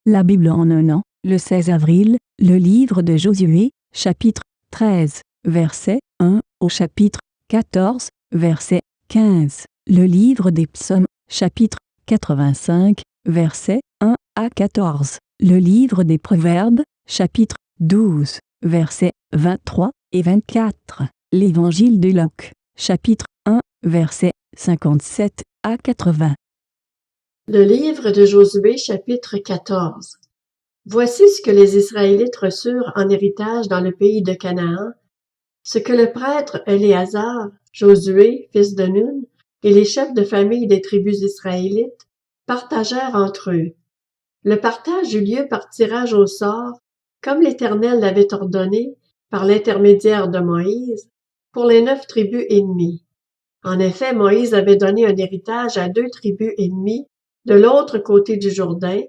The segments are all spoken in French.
La Bible en un an, le 16 avril, le livre de Josué, chapitre 13, verset 1 au chapitre 14, verset 15. Le livre des psaumes, chapitre 85, verset 1 à 14. Le livre des proverbes, chapitre 12, versets 23 et 24. L'évangile de Luc, chapitre 1, verset 57 à 80. Le livre de Josué, chapitre 14. Voici ce que les Israélites reçurent en héritage dans le pays de Canaan, ce que le prêtre Éléazar, Josué, fils de Nun, et les chefs de famille des tribus israélites partagèrent entre eux. Le partage eut lieu par tirage au sort, comme l'Éternel l'avait ordonné par l'intermédiaire de Moïse, pour les 9 tribus ennemies. En effet, Moïse avait donné un héritage à 2 tribus ennemies de l'autre côté du Jourdain,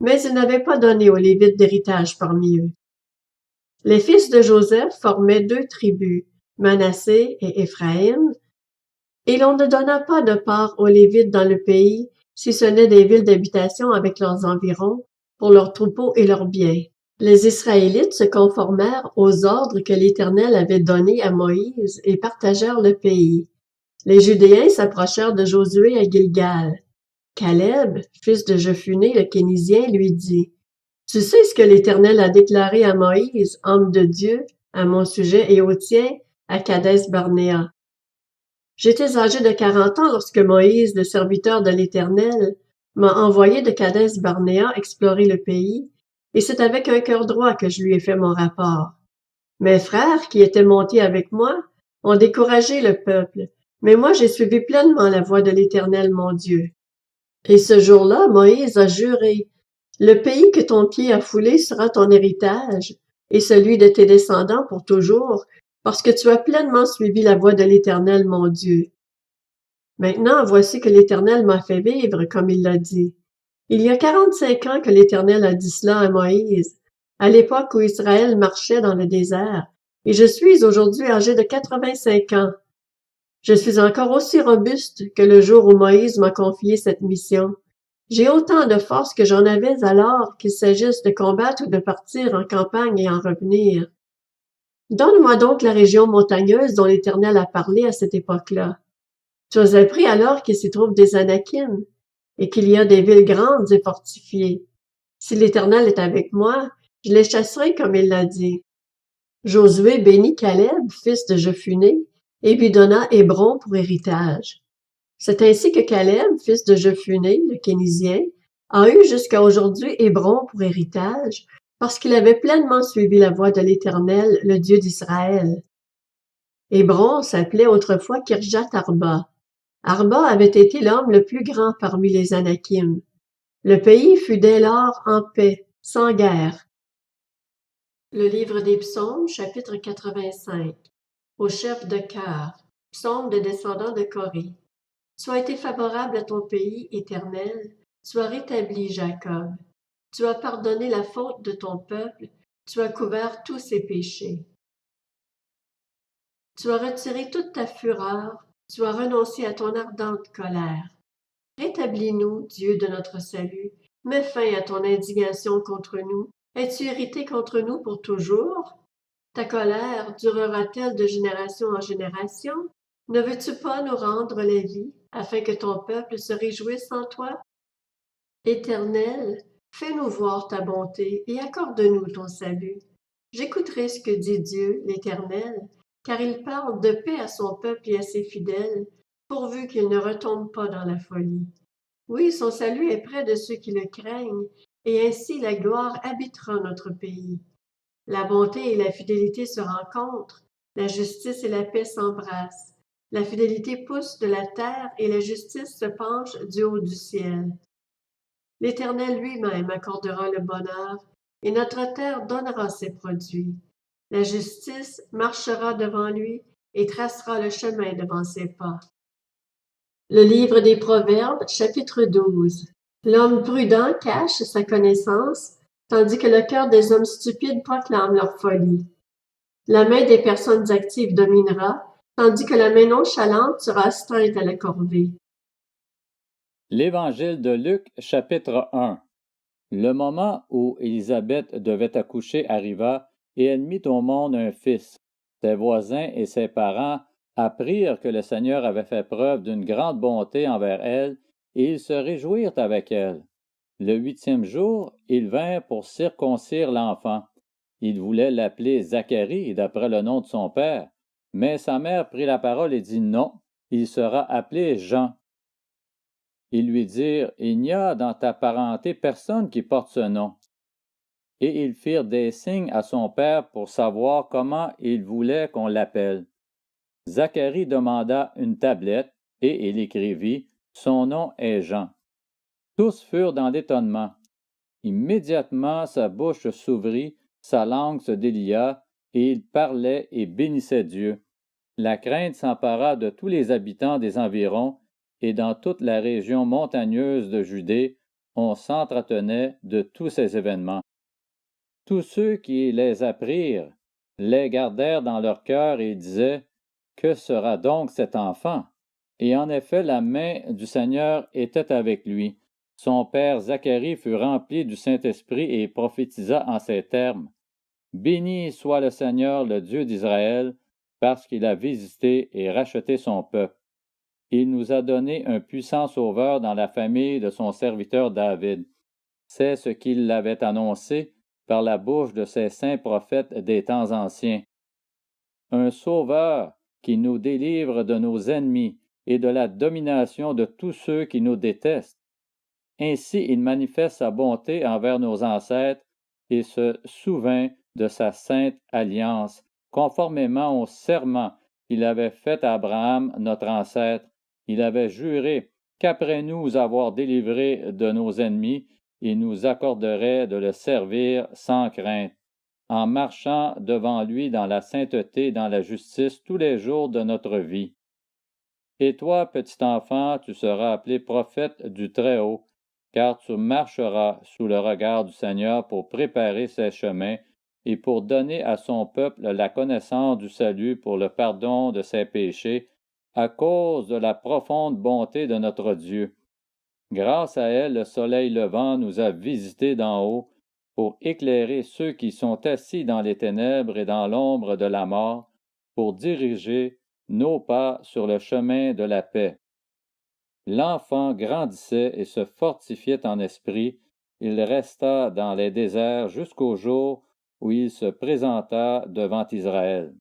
mais il n'avait pas donné aux Lévites d'héritage parmi eux. Les fils de Joseph formaient 2 tribus, Manassé et Éphraïm, et l'on ne donna pas de part aux Lévites dans le pays, si ce n'est des villes d'habitation avec leurs environs, pour leurs troupeaux et leurs biens. Les Israélites se conformèrent aux ordres que l'Éternel avait donnés à Moïse et partagèrent le pays. Les Judéens s'approchèrent de Josué à Gilgal. Caleb, fils de Jephuné le Kénizien, lui dit: « Tu sais ce que l'Éternel a déclaré à Moïse, homme de Dieu, à mon sujet et au tien, à Kadès-Barnéa. J'étais âgé de 40 ans lorsque Moïse, le serviteur de l'Éternel, m'a envoyé de Kadès-Barnéa explorer le pays, et c'est avec un cœur droit que je lui ai fait mon rapport. Mes frères, qui étaient montés avec moi, ont découragé le peuple, mais moi j'ai suivi pleinement la voie de l'Éternel mon Dieu. Et ce jour-là, Moïse a juré: « Le pays que ton pied a foulé sera ton héritage, et celui de tes descendants pour toujours, parce que tu as pleinement suivi la voie de l'Éternel mon Dieu. » Maintenant, voici que l'Éternel m'a fait vivre, comme il l'a dit. Il y a 45 ans que l'Éternel a dit cela à Moïse, à l'époque où Israël marchait dans le désert, et je suis aujourd'hui âgé de 85 ans. Je suis encore aussi robuste que le jour où Moïse m'a confié cette mission. J'ai autant de force que j'en avais alors qu'il s'agisse de combattre ou de partir en campagne et en revenir. Donne-moi donc la région montagneuse dont l'Éternel a parlé à cette époque-là. Tu as appris alors qu'il s'y trouve des Anakim, et qu'il y a des villes grandes et fortifiées. Si l'Éternel est avec moi, je les chasserai comme il l'a dit. Josué bénit Caleb, fils de Jephuné, et lui donna Hébron pour héritage. C'est ainsi que Caleb, fils de Jephuné, le Kénizien, a eu jusqu'à aujourd'hui Hébron pour héritage, parce qu'il avait pleinement suivi la voie de l'Éternel, le Dieu d'Israël. Hébron s'appelait autrefois Kirjat Arba. Arba avait été l'homme le plus grand parmi les Anakim. Le pays fut dès lors en paix, sans guerre. Le livre des psaumes, chapitre 85. Au chef de cœur, psaume des descendants de Coré. Tu as été favorable à ton pays, Éternel, tu as rétabli Jacob. Tu as pardonné la faute de ton peuple, tu as couvert tous ses péchés. Tu as retiré toute ta fureur, tu as renoncé à ton ardente colère. Rétablis-nous, Dieu de notre salut, mets fin à ton indignation contre nous. Es-tu irrité contre nous pour toujours? Ta colère durera-t-elle de génération en génération? Ne veux-tu pas nous rendre la vie, afin que ton peuple se réjouisse en toi? Éternel, fais-nous voir ta bonté et accorde-nous ton salut. J'écouterai ce que dit Dieu, l'Éternel, car il parle de paix à son peuple et à ses fidèles, pourvu qu'il ne retombe pas dans la folie. Oui, son salut est près de ceux qui le craignent, et ainsi la gloire habitera notre pays. La bonté et la fidélité se rencontrent, la justice et la paix s'embrassent. La fidélité pousse de la terre et la justice se penche du haut du ciel. L'Éternel lui-même accordera le bonheur, et notre terre donnera ses produits. La justice marchera devant lui et tracera le chemin devant ses pas. Le livre des Proverbes, chapitre 12. L'homme prudent cache sa connaissance, tandis que le cœur des hommes stupides proclame leur folie. La main des personnes actives dominera, tandis que la main nonchalante sera astreinte à la corvée. L'Évangile de Luc, chapitre 1. Le moment où Élisabeth devait accoucher arriva, et elle mit au monde un fils. Ses voisins et ses parents apprirent que le Seigneur avait fait preuve d'une grande bonté envers elle, et ils se réjouirent avec elle. Le 8e jour, ils vinrent pour circoncire l'enfant. Ils voulaient l'appeler Zacharie, d'après le nom de son père, mais sa mère prit la parole et dit non, il sera appelé Jean. Ils lui dirent, il n'y a dans ta parenté personne qui porte ce nom. Et ils firent des signes à son père pour savoir comment il voulait qu'on l'appelle. Zacharie demanda une tablette, et il écrivit, son nom est Jean. Tous furent dans l'étonnement. Immédiatement sa bouche s'ouvrit, sa langue se délia, et il parlait et bénissait Dieu. La crainte s'empara de tous les habitants des environs, et dans toute la région montagneuse de Judée, on s'entretenait de tous ces événements. Tous ceux qui les apprirent les gardèrent dans leur cœur et disaient, que sera donc cet enfant? Et en effet, la main du Seigneur était avec lui. Son père Zacharie fut rempli du Saint-Esprit et prophétisa en ces termes. Béni soit le Seigneur, le Dieu d'Israël, parce qu'il a visité et racheté son peuple. Il nous a donné un puissant sauveur dans la famille de son serviteur David. C'est ce qu'il avait annoncé par la bouche de ses saints prophètes des temps anciens. Un sauveur qui nous délivre de nos ennemis et de la domination de tous ceux qui nous détestent. Ainsi il manifeste sa bonté envers nos ancêtres et se souvint de sa sainte alliance, conformément au serment qu'il avait fait à Abraham, notre ancêtre. Il avait juré qu'après nous avoir délivrés de nos ennemis, il nous accorderait de le servir sans crainte, en marchant devant lui dans la sainteté et dans la justice tous les jours de notre vie. Et toi, petit enfant, tu seras appelé prophète du Très-Haut, car tu marcheras sous le regard du Seigneur pour préparer ses chemins et pour donner à son peuple la connaissance du salut pour le pardon de ses péchés, à cause de la profonde bonté de notre Dieu. Grâce à elle, le soleil levant nous a visités d'en haut pour éclairer ceux qui sont assis dans les ténèbres et dans l'ombre de la mort, pour diriger nos pas sur le chemin de la paix. L'enfant grandissait et se fortifiait en esprit. Il resta dans les déserts jusqu'au jour où il se présenta devant Israël.